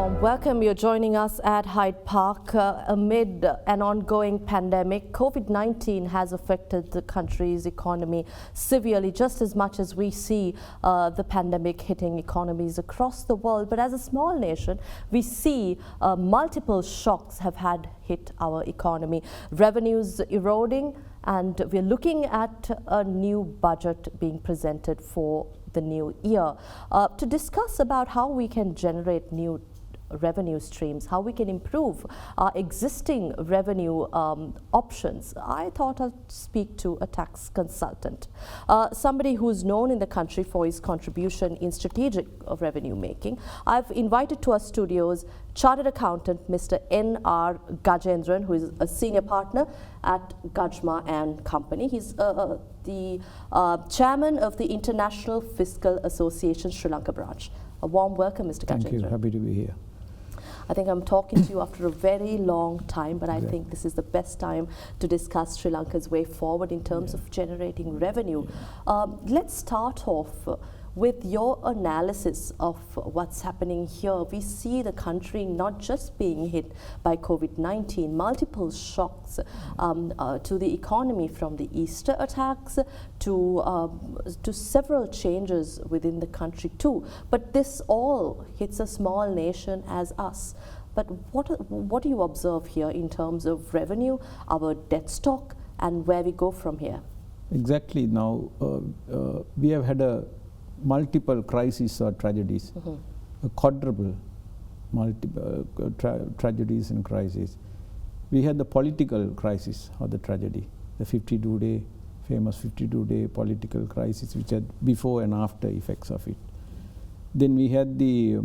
warm welcome. You're joining us at Hyde Park amid an ongoing pandemic. COVID-19 has affected the country's economy severely, just as much as we see the pandemic hitting economies across the world. But as a small nation, we see multiple shocks have hit our economy. Revenues eroding, and we're looking at a new budget being presented for the new year. To discuss about how we can generate new revenue streams, how we can improve our existing revenue options, I thought I'd speak to a tax consultant, somebody who's known in the country for his contribution in strategic revenue making. I've invited to our studios Chartered Accountant Mr. N.R. Gajendran, who is a senior partner at Gajma and Company. He's the chairman of the International Fiscal Association Sri Lanka branch. A warm welcome, Mr. Gajendran. Thank you. Happy to be here. I think I'm talking to you after a very long time, but I think this is the best time to discuss Sri Lanka's way forward in terms of generating revenue. Let's start off with your analysis of what's happening here. We see the country not just being hit by COVID-19, multiple shocks to the economy, from the Easter attacks to several changes within the country too. But this all hits a small nation as us. But what do you observe here in terms of revenue, our debt stock, and where we go from here? Exactly. Now, we have had multiple crises or tragedies, a quadruple multiple tragedies and crises. We had the political crisis or the tragedy, the famous 52-day political crisis, which had before and after effects of it. Then we had the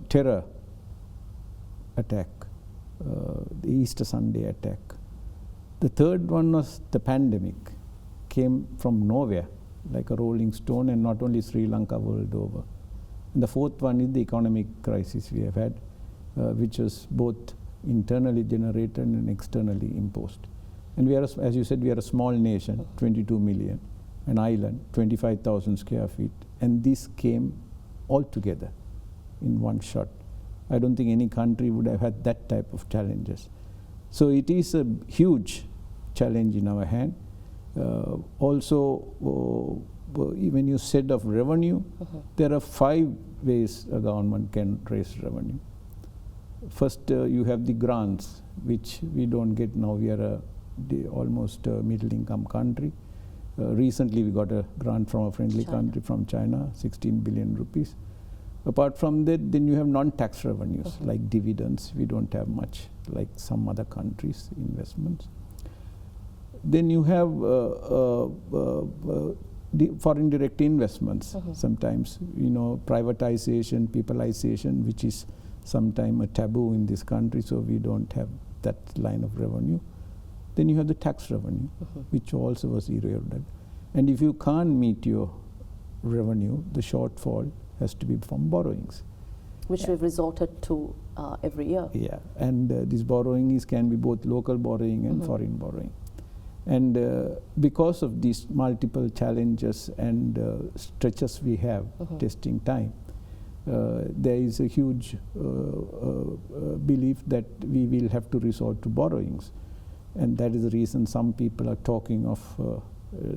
terror attack, the Easter Sunday attack. The third one was the pandemic, came from nowhere, like a rolling stone, and not only Sri Lanka, world over. And the fourth one is the economic crisis we have had, which was both internally generated and externally imposed. And we are, as you said, we are a small nation, 22 million, an island, 25,000 square feet, and this came all together in one shot. I don't think any country would have had that type of challenges. So it is a huge challenge in our hand. Also, when you said of revenue, there are 5 ways a government can raise revenue. First, you have the grants, which we don't get now. We are almost a middle-income country. Recently, we got a grant from a friendly country, from China, 16 billion rupees. Apart from that, then you have non-tax revenues, like dividends. We don't have much, like some other countries' investments. Then you have foreign direct investments. Sometimes, privatization, peopleization, which is sometimes a taboo in this country, so we don't have that line of revenue. Then you have the tax revenue, which also was eroded. And if you can't meet your revenue, the shortfall has to be from borrowings, which we've resorted to every year. Yeah, and this borrowing can be both local borrowing and foreign borrowing. And because of these multiple challenges and stretches we have, testing time, there is a huge belief that we will have to resort to borrowings. And that is the reason some people are talking of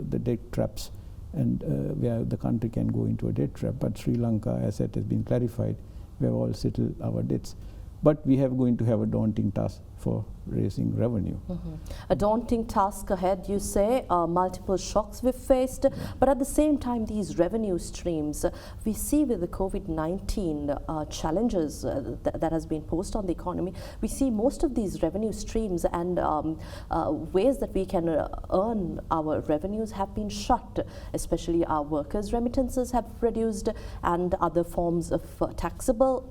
the debt traps, and where the country can go into a debt trap. But Sri Lanka, as it has been clarified, we have all settled our debts. But we have going to have a daunting task for raising revenue. A daunting task ahead, you say. Multiple shocks we've faced, but at the same time, these revenue streams, we see with the COVID-19 challenges that has been posed on the economy, we see most of these revenue streams and ways that we can earn our revenues have been shut, especially our workers' remittances have reduced, and other forms of taxable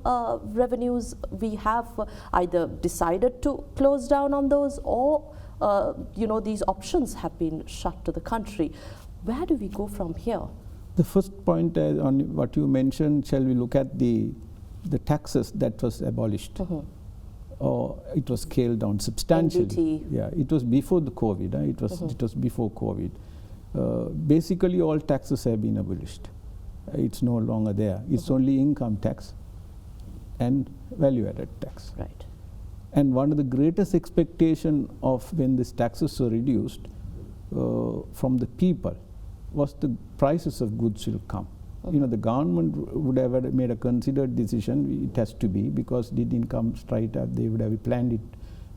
revenues we have either decided to close down on those, or these options have been shut to the country. Where do we go from here? The first point on what you mentioned, shall we look at the taxes that was abolished, or it was scaled down substantially. NBT. Yeah, it was before the COVID. It was before COVID. Basically, all taxes have been abolished. It's no longer there. It's only income tax and value-added tax. Right. And one of the greatest expectation of when these taxes were reduced from the people was the prices of goods will come. You know, the government would have made a considered decision. It has to be, because it didn't come straight up. They would have planned it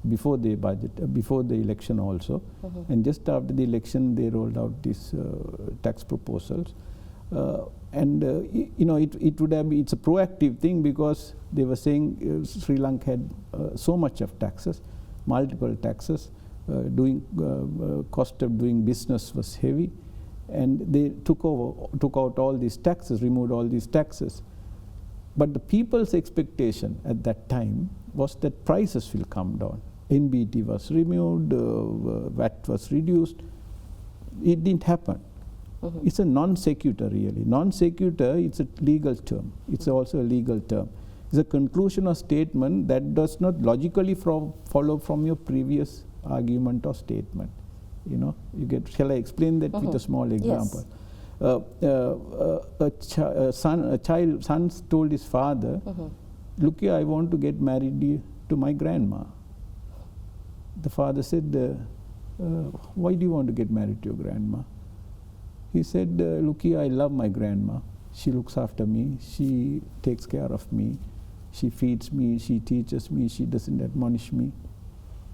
before the budget, before the election also. And just after the election, they rolled out these tax proposals. You know, it would have it's a proactive thing, because they were saying Sri Lanka had so much of taxes, multiple taxes, cost of doing business was heavy, and they took out all these taxes, removed all these taxes. But the people's expectation at that time was that prices will come down. NBT was removed, VAT was reduced. It didn't happen. It's a non sequitur, really. Non sequitur, it's a legal term. It's also a legal term. It's a conclusion or statement that does not logically follow from your previous argument or statement. You know, you get. Shall I explain that with a small example? Yes. Son told his father, "Look here, I want to get married to my grandma." The father said, "Why do you want to get married to your grandma?" He said, "Look here, I love my grandma. She looks after me. She takes care of me. She feeds me. She teaches me. She doesn't admonish me.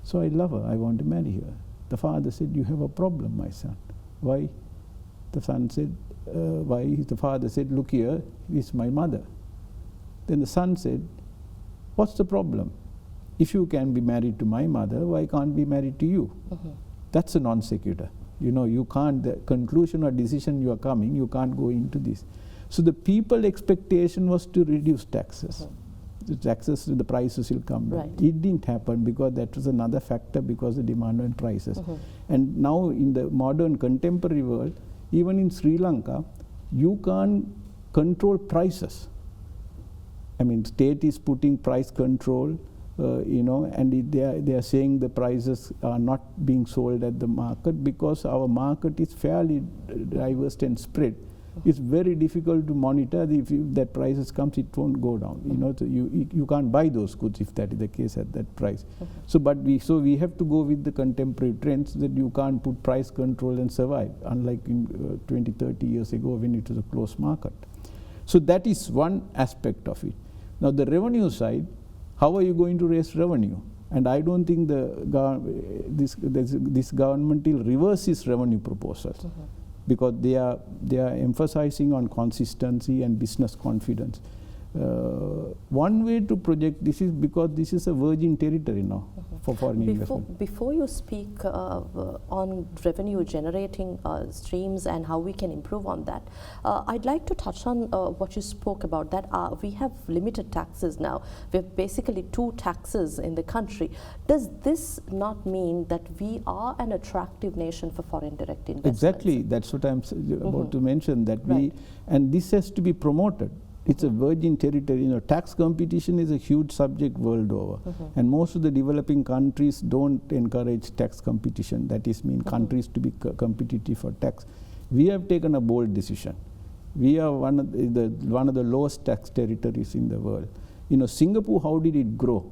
So I love her. I want to marry her." The father said, "You have a problem, my son." "Why?" The son said, "Why?" The father said, "Look here, this is my mother." Then the son said, "What's the problem? If you can be married to my mother, why can't be married to you?" That's a non sequitur. You know, you can't, the conclusion or decision you are coming, you can't go into this. So the people expectation was to reduce taxes. The taxes, the prices will come down. Right. It didn't happen, because that was another factor, because of demand and prices. And now in the modern contemporary world, even in Sri Lanka, you can't control prices. I mean, state is putting price control, you know, and they are saying the prices are not being sold at the market, because our market is fairly diverse and spread. It's very difficult to monitor. If that prices comes, it won't go down. You know, so you can't buy those goods if that is the case at that price. So we have to go with the contemporary trends, that you can't put price control and survive, unlike in 20, 30 years ago when it was a closed market. So that is one aspect of it. Now the revenue side, how are you going to raise revenue? And I don't think this government will reverse its revenue proposals. Because they are emphasizing on consistency and business confidence. One way to project this is because this is a virgin territory now for foreign investment. Before you speak on revenue generating streams and how we can improve on that, I'd like to touch on what you spoke about, that we have limited taxes now. We have basically 2 taxes in the country. Does this not mean that we are an attractive nation for foreign direct investments? Exactly, that's what I'm about to mention, that and this has to be promoted. It's a virgin territory. You know, tax competition is a huge subject world over, and most of the developing countries don't encourage tax competition. That is, countries to be competitive for tax. We have taken a bold decision. We are one of the lowest tax territories in the world. You know, Singapore, how did it grow?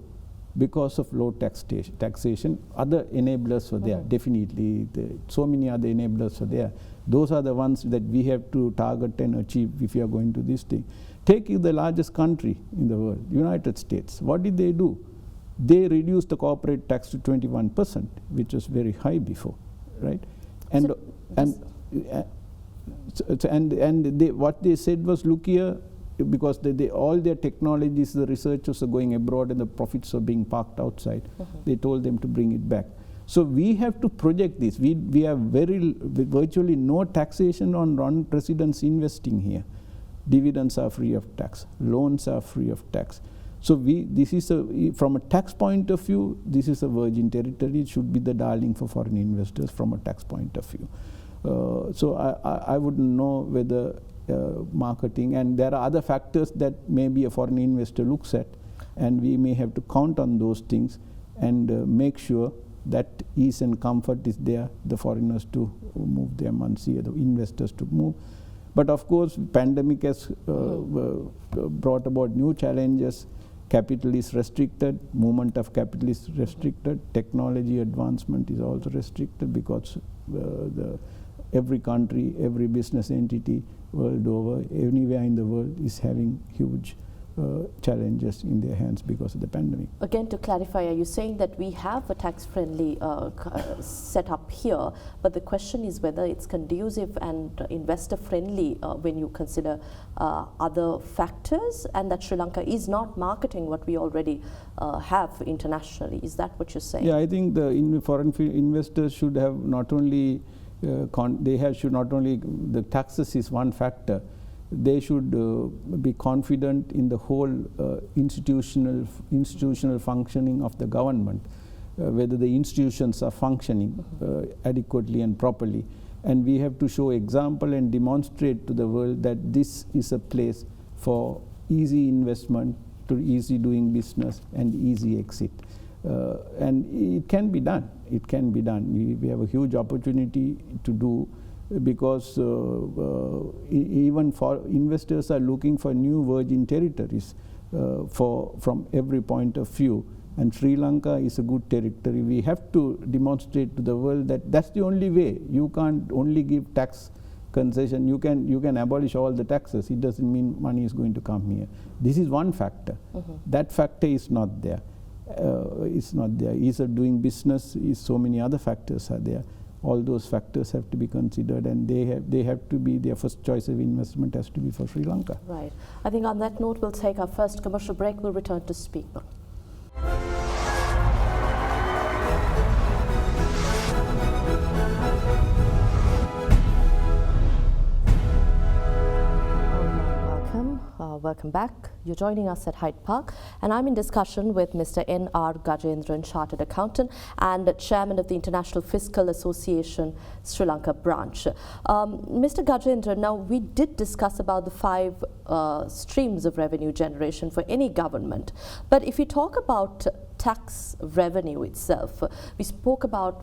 Because of low taxation. Other enablers were there, definitely. So many other enablers were there. Those are the ones that we have to target and achieve if we are going to this thing. Take the largest country in the world, United States. What did they do? They reduced the corporate tax to 21%, which was very high before, right? And what they said was, look here, because all their technologies, the researchers are going abroad and the profits are being parked outside. They told them to bring it back. So we have to project this. We have virtually no taxation on non-residents investing here. Dividends are free of tax. Loans are free of tax. So this is from a tax point of view, this is a virgin territory. It should be the darling for foreign investors from a tax point of view. So I wouldn't know whether marketing, and there are other factors that maybe a foreign investor looks at, and we may have to count on those things and make sure that ease and comfort is there, the foreigners to move their money, the investors to move. But of course, pandemic has brought about new challenges, capital is restricted, movement of capital is restricted, technology advancement is also restricted because every country, every business entity world over, anywhere in the world is having huge challenges in their hands because of the pandemic. Again, to clarify, are you saying that we have a tax-friendly setup here, but the question is whether it's conducive and investor-friendly when you consider other factors, and that Sri Lanka is not marketing what we already have internationally? Is that what you're saying? Yeah, I think the foreign investors should have not only should not only the taxes is one factor. They should be confident in the whole institutional functioning of the government, whether the institutions are functioning adequately and properly. And we have to show example and demonstrate to the world that this is a place for easy investment, to easy doing business and easy exit. And it can be done. It can be done. We have a huge opportunity to do, because even for investors are looking for new virgin territories from every point of view, and Sri Lanka is a good territory. We have to demonstrate to the world that that's the only way. You can't only give tax concession. You can abolish all the taxes. It doesn't mean money is going to come here. This is one factor. That factor is not there. It's not there. Ease of doing business is so many other factors are there. All those factors have to be considered, and they have to be their first choice of investment has to be for Sri Lanka. Right. I think on that note, we'll take our first commercial break. We'll return to speak now. Welcome back. You're joining us at Hyde Park, and I'm in discussion with Mr. N.R. Gajendran, Chartered Accountant and Chairman of the International Fiscal Association Sri Lanka branch. Mr. Gajendran, now we did discuss about the 5 streams of revenue generation for any government, but if you talk about tax revenue itself, we spoke about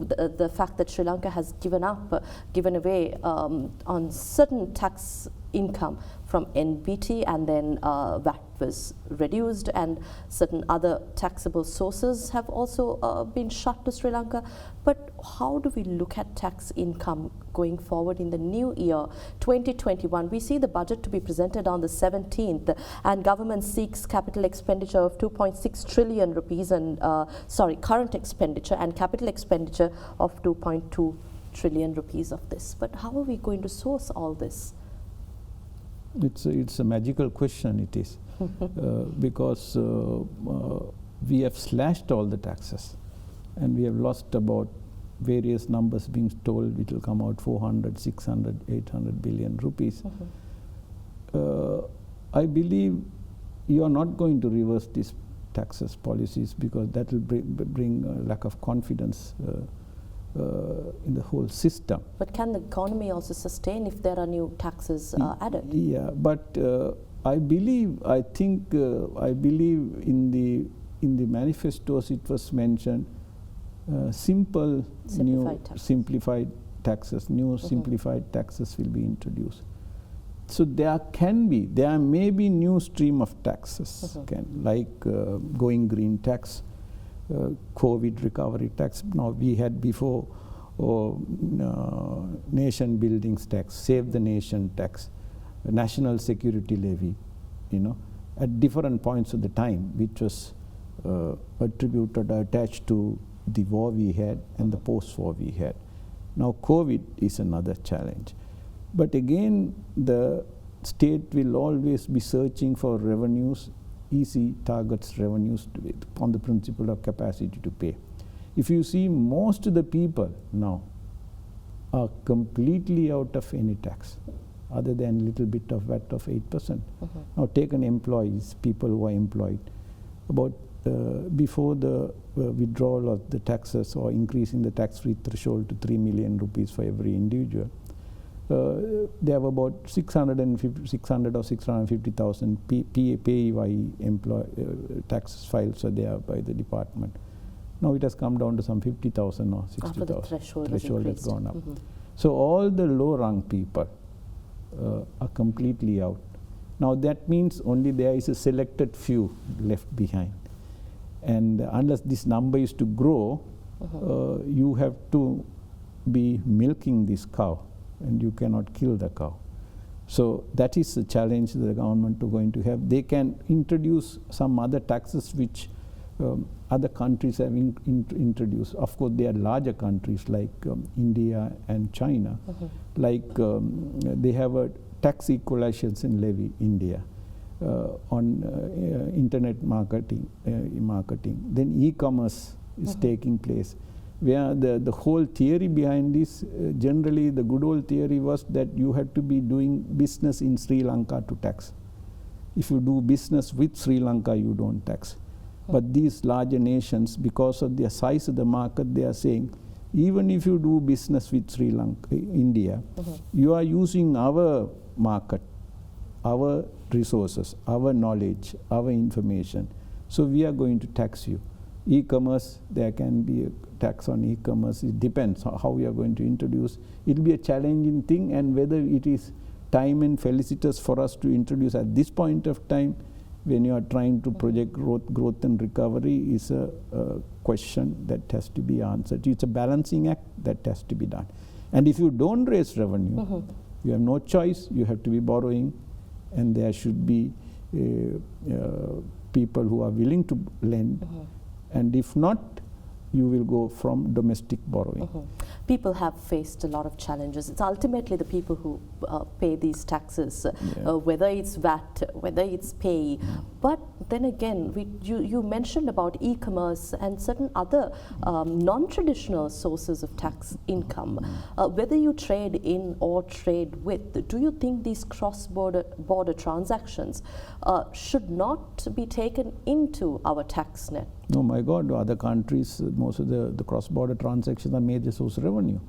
the fact that Sri Lanka has given away on certain tax income from NBT, and then VAT was reduced, and certain other taxable sources have also been shut to Sri Lanka. But how do we look at tax income going forward in the new year 2021? We see the budget to be presented on the 17th, and government seeks capital expenditure of 2.6 trillion rupees and current expenditure and capital expenditure of 2.2 trillion rupees of this. But how are we going to source all this? It's a magical question, it is, because we have slashed all the taxes, and we have lost about various numbers being told. It will come out 400, 600, 800 billion rupees. I believe you are not going to reverse these taxes policies, because that will bring a lack of confidence in the whole system. But can the economy also sustain if there are new taxes added? Yeah, but I believe in the manifestos it was mentioned simplified taxes, new simplified taxes will be introduced. So there may be new stream of taxes, like going green tax, COVID recovery tax. Now we had before nation buildings tax, save the nation tax, national security levy, at different points of the time, which was attributed, attached to the war we had and the post-war we had. Now COVID is another challenge. But again, the state will always be searching for revenues, easy targets revenues on the principle of capacity to pay. If you see, most of the people now are completely out of any tax, other than a little bit of VAT of 8%. Now take an employees, people who are employed. About before the withdrawal of the taxes or increasing the tax-free threshold to 3 million rupees for every individual, they have about 600 or 650,000 PAYE tax files are there by the department. Now it has come down to some 50,000 or 60,000. After the threshold has gone up. So all the low-rung people are completely out. Now that means only there is a selected few left behind. And unless this number is to grow, you have to be milking this cow, and you cannot kill the cow. So that is the challenge the government is going to have. They can introduce some other taxes which other countries have introduced. Of course, they are larger countries like India and China. Like they have a tax equalization levy, India, on internet marketing. Then e-commerce is taking place, where the whole theory behind this, generally the good old theory was that you had to be doing business in Sri Lanka to tax. If you do business with Sri Lanka, you don't tax. But these larger nations, because of the size of the market, they are saying, even if you do business with Sri Lanka, India, you are using our market, our resources, our knowledge, our information. So we are going to tax you. E-commerce, there can be a tax on e-commerce. It depends on how we are going to introduce. It will be a challenging thing, and whether it is time and felicitous for us to introduce at this point of time, when you are trying to project growth and recovery, is a question that has to be answered. It's a balancing act that has to be done. And if you don't raise revenue, you have no choice. You have to be borrowing, and there should be people who are willing to lend. And if not, you will go from domestic borrowing. People have faced a lot of challenges. It's ultimately the people who pay these taxes, whether it's VAT, whether it's pay. But then again, you mentioned about e-commerce and certain other non-traditional sources of tax income. Whether you trade in or trade with, do you think these cross-border transactions should not be taken into our tax net? No, my God, other countries, most of the cross-border transactions are major source of revenue.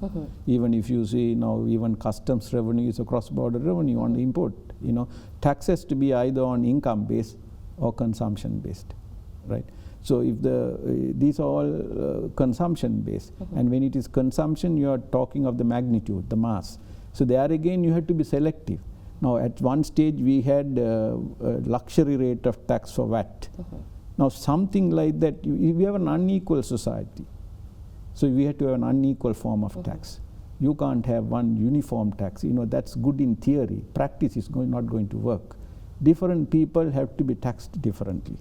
Even if you see now, even customs revenue is a cross-border revenue on the import. You know, tax has to be either on income-based or consumption-based, right? So if these are all consumption-based, and when it is consumption, you are talking of the magnitude, the mass. So there again, you have to be selective. Now, at one stage, we had a luxury rate of tax for VAT. Now, something like that, we have an unequal society. So we have to have an unequal form of tax. You can't have one uniform tax. You know, that's good in theory. Practice is not going to work. Different people have to be taxed differently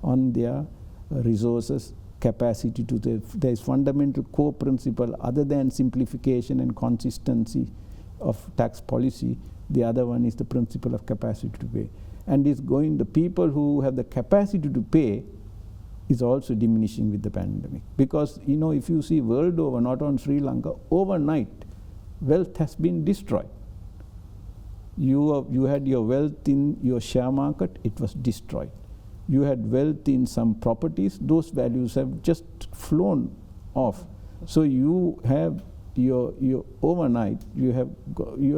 on their resources, capacity to there is fundamental core principle other than simplification and consistency of tax policy. The other one is the principle of capacity to pay. And the people who have the capacity to pay is also diminishing with the pandemic. Because, you know, if you see world over, not on Sri Lanka, overnight, wealth has been destroyed. You had your wealth in your share market, it was destroyed. You had wealth in some properties, those values have just flown off. So you have your overnight, you have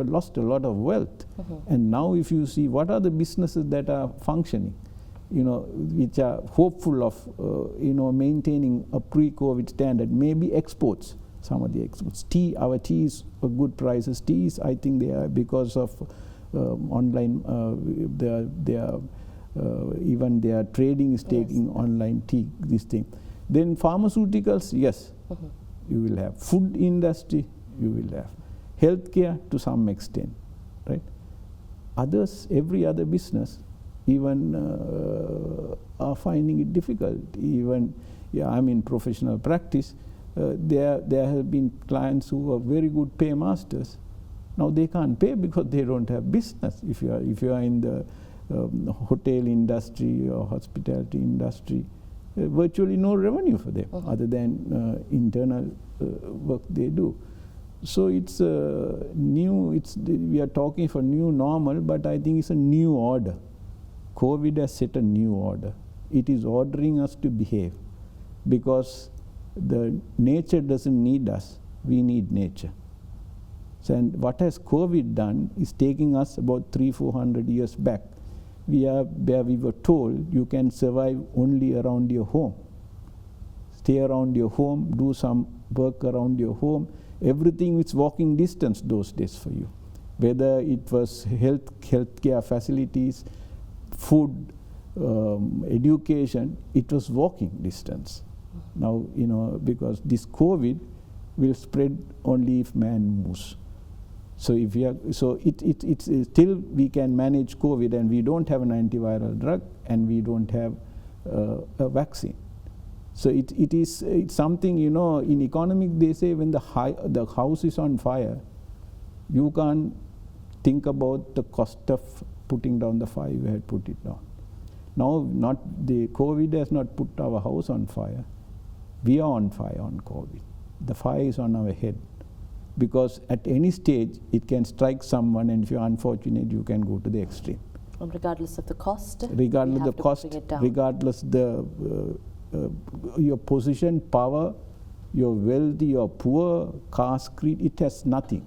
lost a lot of wealth. And now if you see what are the businesses that are functioning, you know, which are hopeful of you know, maintaining a pre-COVID standard, maybe exports, some of the exports. Our tea is a good prices. Teas, I think they are because of online, even their trading is taking online tea, this thing. Then pharmaceuticals, yes. You will have food industry, you will have healthcare to some extent, right? Others, every other business, even are finding it difficult. Even, I'm in professional practice. There have been clients who are very good paymasters. Now they can't pay because they don't have business. If you are in the hotel industry or hospitality industry, virtually no revenue for them other than internal work they do. So it's new. We are talking for new normal, but I think it's a new order. COVID has set a new order. It is ordering us to behave because the nature doesn't need us. We need nature. So, and what has COVID done is taking us about 300-400 years back. Where we were told you can survive only around your home. Stay around your home, do some work around your home. Everything is walking distance those days for you. whether it was healthcare facilities, food, education, it was walking distance. Now, because this COVID will spread only if man moves. So if we are, it's still we can manage COVID, and we don't have an antiviral drug, and we don't have a vaccine. So it's something, in economic they say when the house is on fire, you can't think about the cost of putting down the fire, you had put it down. Now, the COVID has not put our house on fire. We are on fire on COVID. The fire is on our head. Because at any stage, it can strike someone, and if you're unfortunate, you can go to the extreme. Regardless of the cost? Regardless of the cost, regardless your position, power, you're wealthy, you're poor, caste, creed, it has nothing,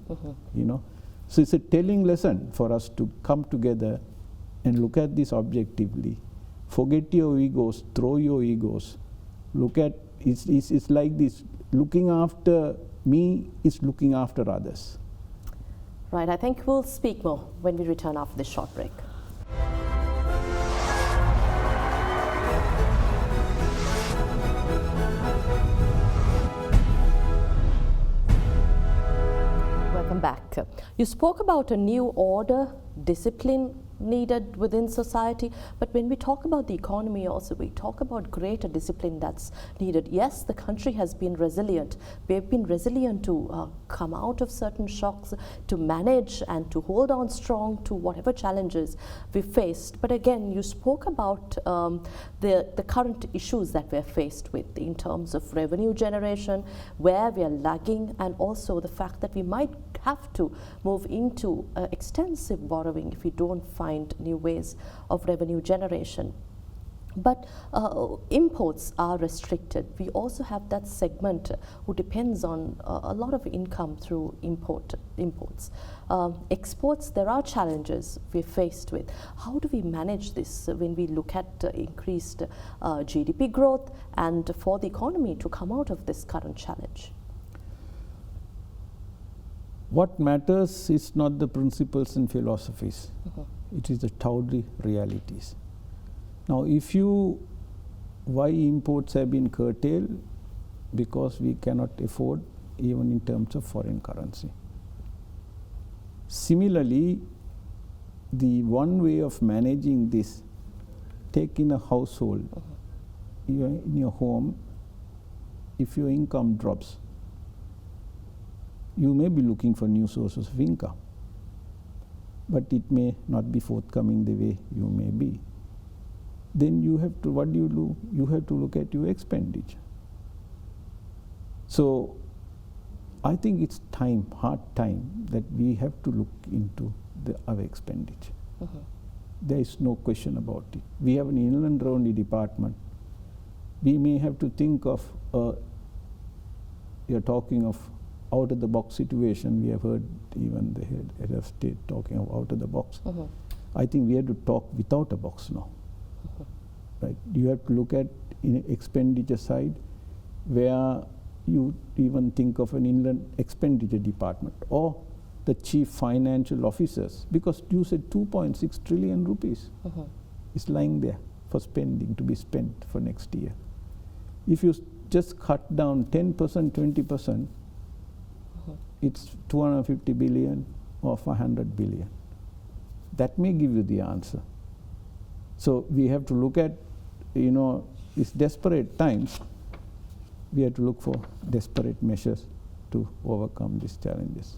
So it's a telling lesson for us to come together and look at this objectively. Forget your egos, throw your egos. Look at, it's like this, looking after me is looking after others. Right, I think we'll speak more when we return after this short break. Welcome back. You spoke about a new order, discipline needed within society, but when we talk about the economy also, we talk about greater discipline that's needed. Yes, the country has been resilient. We've been resilient to come out of certain shocks, to manage and to hold on strong to whatever challenges we faced. But again, you spoke about the current issues that we're faced with in terms of revenue generation, where we are lagging, and also the fact that we might have to move into extensive borrowing if we don't find new ways of revenue generation. But imports are restricted. We also have that segment who depends on a lot of income through imports. Exports, there are challenges we're faced with. How do we manage this when we look at increased GDP growth and for the economy to come out of this current challenge? What matters is not the principles and philosophies. It is the tawdry realities. Now, why imports have been curtailed? Because we cannot afford even in terms of foreign currency. Similarly, the one way of managing this, take in a household, in your home, if your income drops, you may be looking for new sources of income, but it may not be forthcoming the way you may be. Then you have to, what do you do? You have to look at your expenditure. So I think it's hard time that we have to look into our expenditure. There is no question about it. We have an inland revenue department. We may have to think of, you're talking of out-of-the-box situation. We have heard even the head of state talking of out-of-the-box. I think we have to talk without a box now. Right? You have to look at expenditure side, where you even think of an inland expenditure department or the chief financial officers, because you said 2.6 trillion rupees is lying there for spending, to be spent for next year. If you just cut down 10%, 20%, it's 250 billion or 500 billion. That may give you the answer. So we have to look at, these desperate times, we have to look for desperate measures to overcome these challenges.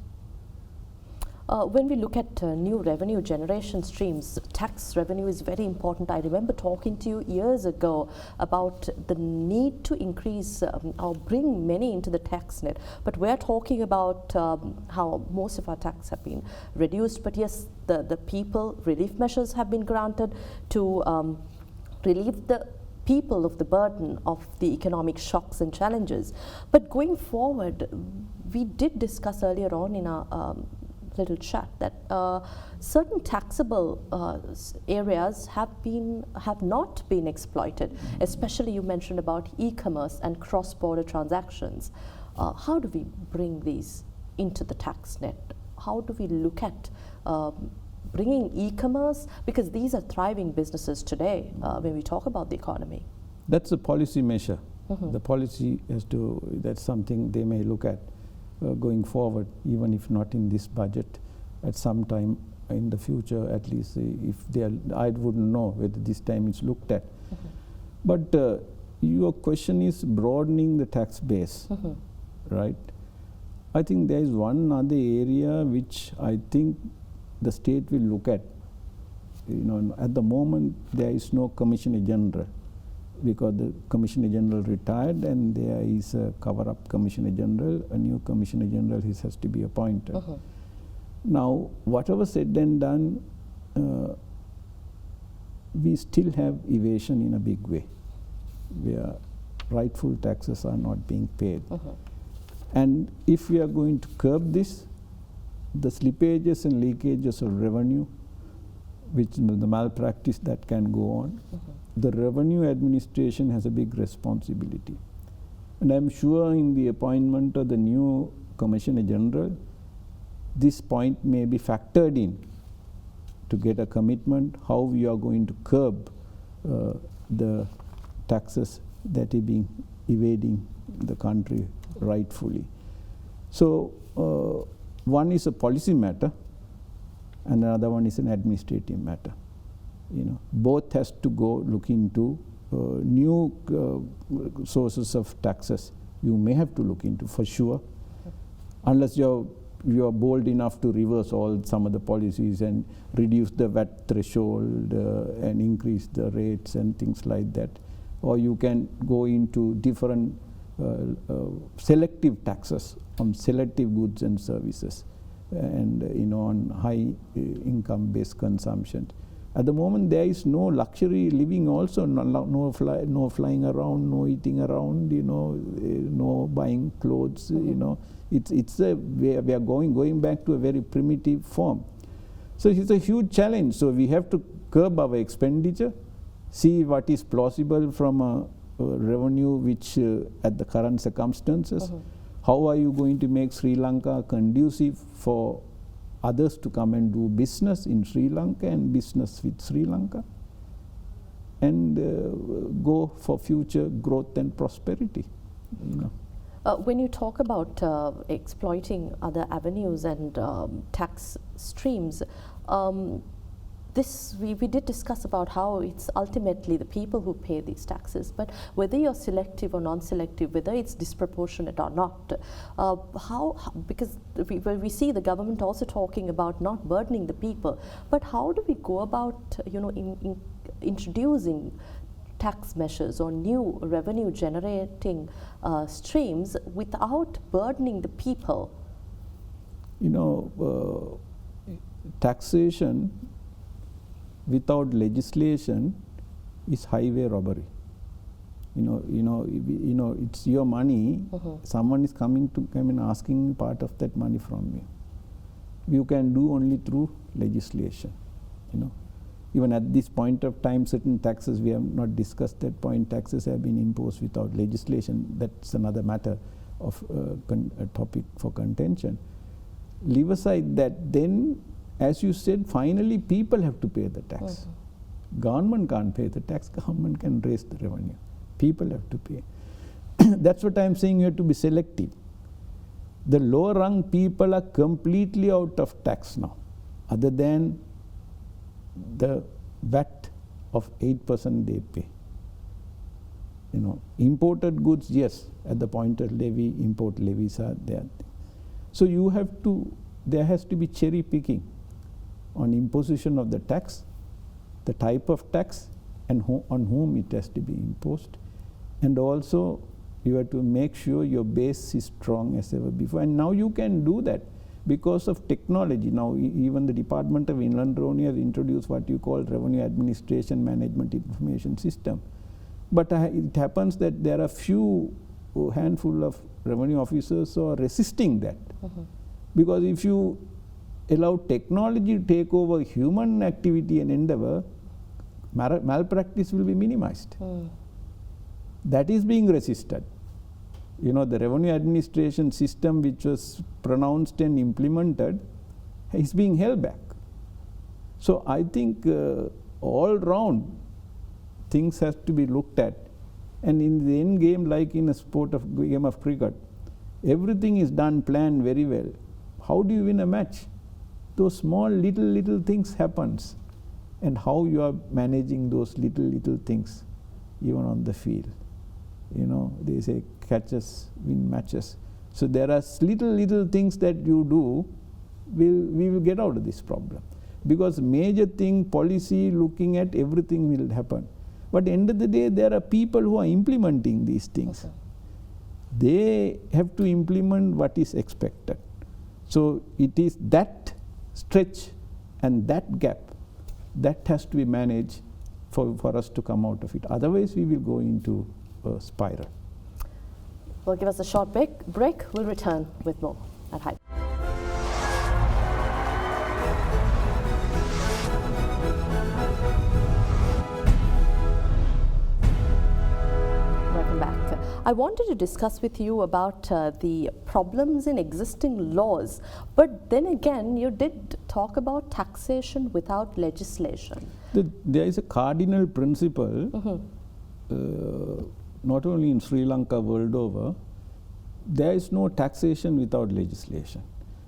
When we look at new revenue generation streams, tax revenue is very important. I remember talking to you years ago about the need to increase or bring many into the tax net. But we're talking about how most of our tax have been reduced. But yes, the people, relief measures have been granted to relieve the people of the burden of the economic shocks and challenges. But going forward, we did discuss earlier on in our little chat that certain taxable areas have not been exploited. Especially you mentioned about e-commerce and cross-border transactions. How do we bring these into the tax net? how do we look at bringing e-commerce, because these are thriving businesses today when we talk about the economy? That's a policy measure. The policy has to, that's something they may look at going forward, even if not in this budget, at some time in the future, at least if they are, I wouldn't know whether this time it's looked at. But your question is broadening the tax base, right? I think there is one other area which I think the state will look at. You know, at the moment there is no Commissioner General, because the Commissioner General retired and there is a cover-up Commissioner General. A new Commissioner General has to be appointed. Now, whatever said and done, we still have evasion in a big way, where rightful taxes are not being paid. And if we are going to curb this, the slippages and leakages of revenue, which the malpractice that can go on, the revenue administration has a big responsibility. And I'm sure in the appointment of the new Commissioner General, this point may be factored in to get a commitment how we are going to curb the taxes that are being evading the country rightfully. So one is a policy matter and another one is an administrative matter. You know, both has to go look into new sources of taxes. You may have to look into for sure, unless you are bold enough to reverse all some of the policies and reduce the VAT threshold and increase the rates and things like that. Or you can go into different selective taxes on selective goods and services, and you know, on high income based consumption. At the moment there is no luxury living also, no flying around, no eating around, you know, no buying clothes, you know. It's a, we are going back to a very primitive form. So it's a huge challenge. So we have to curb our expenditure, see what is plausible from a revenue which at the current circumstances. How are you going to make Sri Lanka conducive for others to come and do business in Sri Lanka and business with Sri Lanka, and go for future growth and prosperity, you know. When you talk about exploiting other avenues and tax streams, we did discuss about how it's ultimately the people who pay these taxes, but whether you're selective or non-selective, whether it's disproportionate or not, because we see the government also talking about not burdening the people, but how do we go about, you know, in introducing tax measures or new revenue generating streams without burdening the people? You know, taxation without legislation is highway robbery. You know, it's your money. Someone is coming and asking part of that money from you. You can do only through legislation. You know, even at this point of time, certain taxes, we have not discussed that point. Taxes have been imposed without legislation. That's another matter of a topic for contention. Leave aside that, then, as you said, finally people have to pay the tax. Government can't pay the tax, government can raise the revenue. People have to pay. That's what I'm saying, you have to be selective. The lower rung people are completely out of tax now, other than the VAT of 8% they pay. You know, imported goods, yes, at the point of levy, import levies are there. So you have to, there has to be cherry picking on imposition of the tax, the type of tax, and on whom it has to be imposed. And also you have to make sure your base is strong as ever before. And now you can do that because of technology. Now even the Department of Inland Revenue has introduced what you call Revenue Administration Management Information System. But it happens that there are few handful of revenue officers who are resisting that. Because if you allow technology to take over human activity and endeavor, malpractice will be minimized. That is being resisted. You know, the revenue administration system which was pronounced and implemented is being held back. So I think all round things have to be looked at, and in the end game, like in a game of cricket, everything is done, planned very well. How do you win a match? Those small little things happens, and how you are managing those little things, even on the field. You know, they say catches win matches. So there are little things that you do, we will get out of this problem. Because major thing, policy, looking at everything will happen. But end of the day, there are people who are implementing these things. Okay. They have to implement what is expected. So it is that stretch and that gap that has to be managed for us to come out of it. Otherwise, we will go into a spiral. Well, give us a short break. We'll return with more at Hyde. I wanted to discuss with you about the problems in existing laws, but then again you did talk about taxation without legislation. There is a cardinal principle, not only in Sri Lanka, world over, there is no taxation without legislation.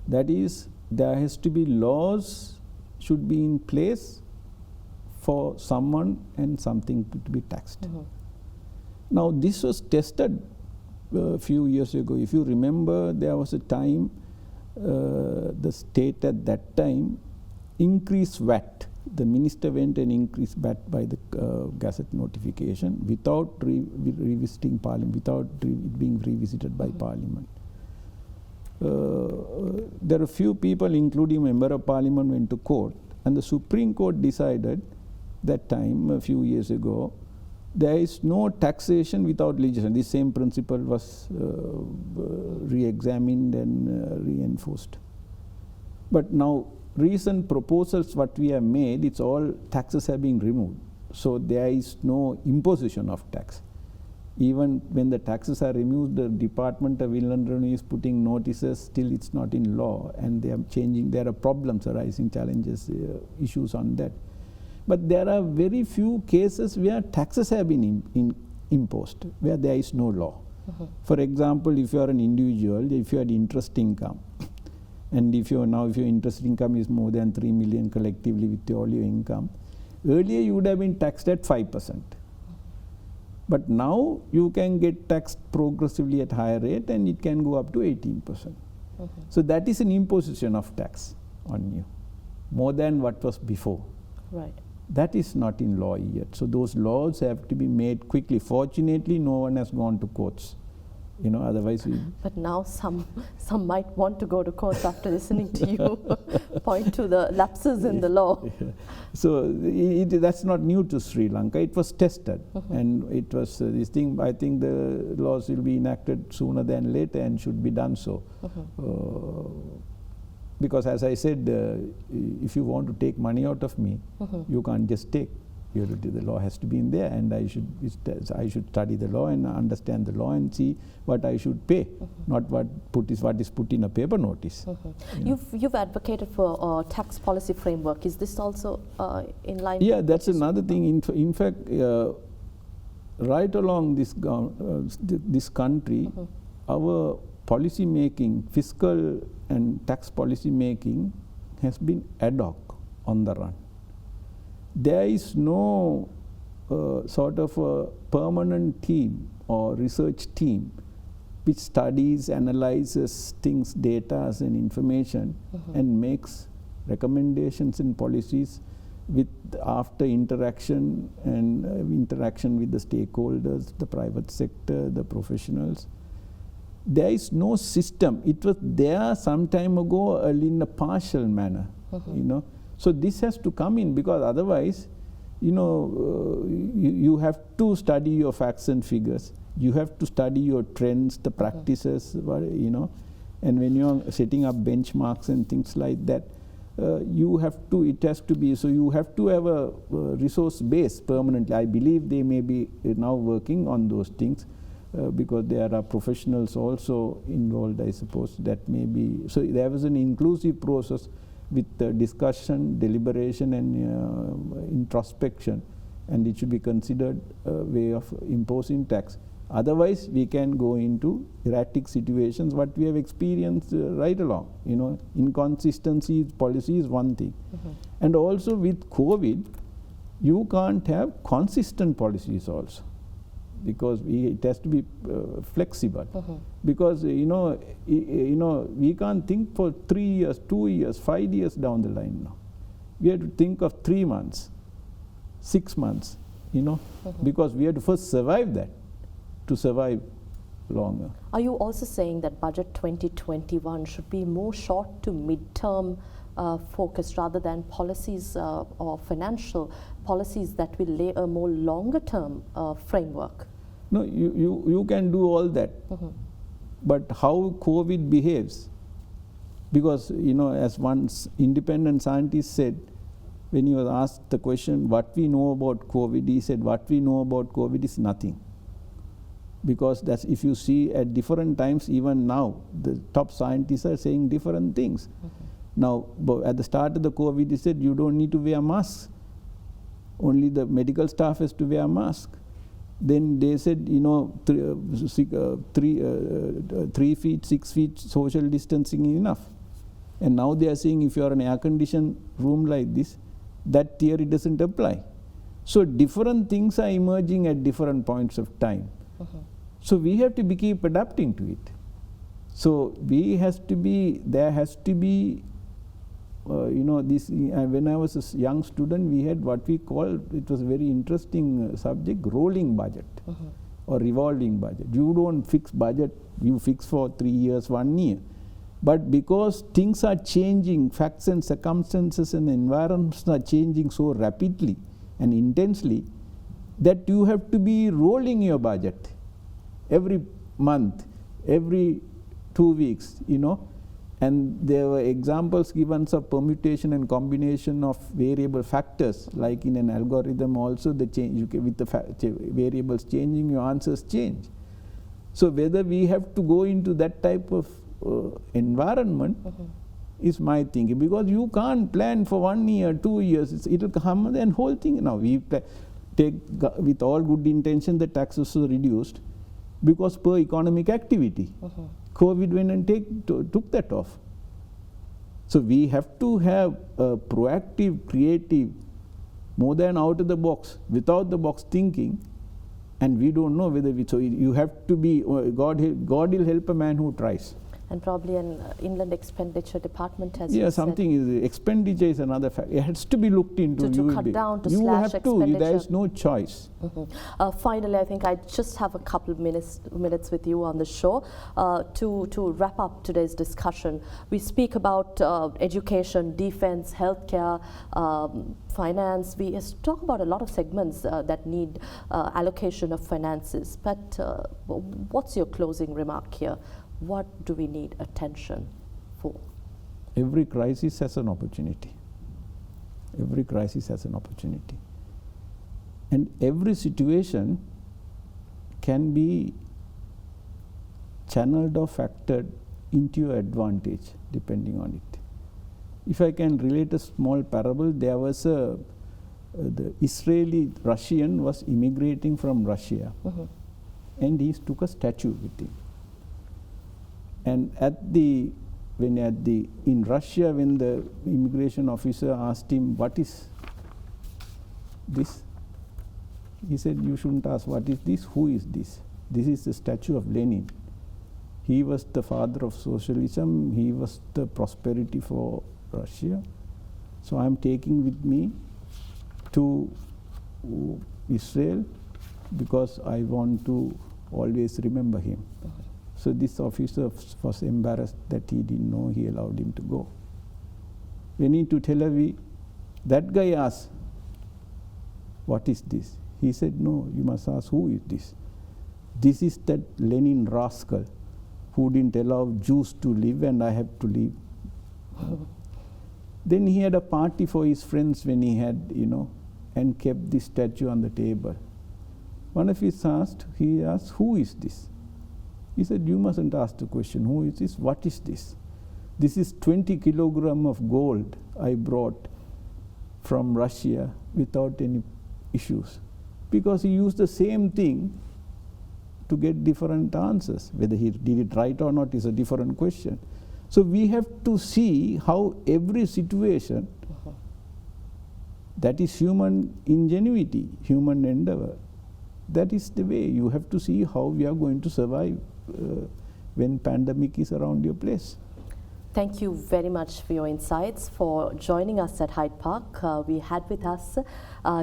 That is, there has to be laws should be in place for someone and something to be taxed. Now, this was tested a few years ago. If you remember, there was a time the state at that time increased VAT. The minister went and increased VAT by the Gazette notification without revisiting Parliament, without it being revisited by Parliament. There are a few people, including Member of Parliament, went to court, and the Supreme Court decided that time, a few years ago, there is no taxation without legislation. This same principle was re-examined and reinforced. But now, recent proposals what we have made, it's all taxes have been removed. So there is no imposition of tax. Even when the taxes are removed, the Department of Inland Revenue is putting notices, still it's not in law, and they are changing. There are problems arising, challenges, issues on that. But there are very few cases where taxes have been imposed, where there is no law. For example, if you are an individual, if you had interest income, and if your interest income is more than 3 million collectively with all your income, earlier you would have been taxed at 5%. But now you can get taxed progressively at higher rate, and it can go up to 18%. So that is an imposition of tax on you, more than what was before. Right. That is not in law yet. So those laws have to be made quickly. Fortunately, no one has gone to courts. You know, otherwise we... But now some might want to go to court after listening to you point to the lapses in the law. So that's not new to Sri Lanka. It was tested, and it was this thing. I think the laws will be enacted sooner than later and should be done so. Because as I said, if you want to take money out of me, you can't just take. The law has to be in there, and I should study the law and understand the law and see what I should pay, not what is put in a paper notice. You've advocated for a tax policy framework. Is this also in line? Yeah, that's another thing. In fact, right along this country, our policy making, fiscal and tax policy making, has been ad hoc, on the run. There is no sort of a permanent team or research team which studies, analyzes things, data and information, and makes recommendations and policies after interaction with the stakeholders, the private sector, the professionals. There is no system. It was there some time ago in a partial manner, you know. So this has to come in, because otherwise, you know, you have to study your facts and figures. You have to study your trends, the practices, you know. And when you are setting up benchmarks and things like that, it has to be, so you have to have a resource base permanently. I believe they may be now working on those things. Because there are professionals also involved, I suppose, that may be. So there was an inclusive process with discussion, deliberation and introspection, and it should be considered a way of imposing tax. Otherwise, we can go into erratic situations, what we have experienced right along. You know, inconsistency policy is one thing. And also with COVID, you can't have consistent policies also, because it has to be flexible. Because you know, we can't think for 3 years, 2 years, 5 years down the line now. We have to think of 3 months, 6 months, you know, because we have to first survive that, to survive longer. Are you also saying that budget 2021 should be more short to mid-term focused rather than policies or financial policies that will lay a more longer-term framework? No, you can do all that, but how COVID behaves, because you know, as one independent scientist said, when he was asked the question, what we know about COVID, he said, what we know about COVID is nothing. Because that's, if you see at different times, even now, the top scientists are saying different things. Now, at the start of the COVID, he said, you don't need to wear masks. Only the medical staff has to wear a mask. Then they said, you know, 3 feet, 6 feet social distancing is enough. And now they are saying if you are in an air-conditioned room like this, that theory doesn't apply. So different things are emerging at different points of time. So we have to keep adapting to it. So there has to be, you know, this. When I was a young student, we had what we called, it was a very interesting subject, rolling budget or revolving budget. You don't fix budget, you fix for 3 years, 1 year. But because things are changing, facts and circumstances and environments are changing so rapidly and intensely, that you have to be rolling your budget every month, every 2 weeks, you know. And there were examples given of permutation and combination of variable factors, like in an algorithm also, the change, with the variables changing, your answers change. So whether we have to go into that type of environment is my thinking, because you can't plan for 1 year, 2 years, it'll come and whole thing. Now we take, with all good intention, the taxes are reduced because per economic activity. COVID went and took that off. So we have to have a proactive, creative, more than out of the box, without the box thinking, and we don't know whether we, so you have to be, God will help a man who tries. And probably an inland expenditure department has something is, expenditure is another factor. It has to be looked into. To cut down, to you slash have expenditure. There is no choice. Finally, I think I just have a couple of minutes with you on the show to wrap up today's discussion. We speak about education, defense, healthcare, finance. We talk about a lot of segments that need allocation of finances. But what's your closing remark here? What do we need attention for? Every crisis has an opportunity. Every crisis has an opportunity. And every situation can be channeled or factored into your advantage, depending on it. If I can relate a small parable, there was the Israeli Russian was immigrating from Russia, and he took a statue with him. And in Russia, when the immigration officer asked him, what is this? He said, you shouldn't ask, what is this? Who is this? This is the statue of Lenin. He was the father of socialism. He was the prosperity for Russia. So I'm taking with me to Israel because I want to always remember him. So this officer was embarrassed that he didn't know he allowed him to go. When he to Tel Aviv, that guy asked, what is this? He said, no, you must ask, who is this? This is that Lenin rascal who didn't allow Jews to live and I have to live. Then he had a party for his friends when he had, and kept this statue on the table. One of his he asked, who is this? He said, you mustn't ask the question, who is this? What is this? This is 20 kilogram of gold I brought from Russia without any issues, because he used the same thing to get different answers. Whether he did it right or not is a different question. So we have to see how every situation, that is human ingenuity, human endeavor. That is the way. You have to see how we are going to survive when pandemic is around your place. Thank you very much for your insights, for joining us at Hyde Park. We had with us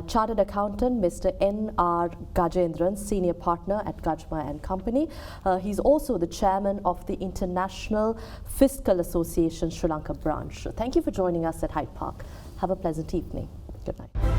Chartered Accountant Mr. N.R. Gajendran, Senior Partner at Gajma & Company. He's also the Chairman of the International Fiscal Association Sri Lanka branch. Thank you for joining us at Hyde Park. Have a pleasant evening. Good night.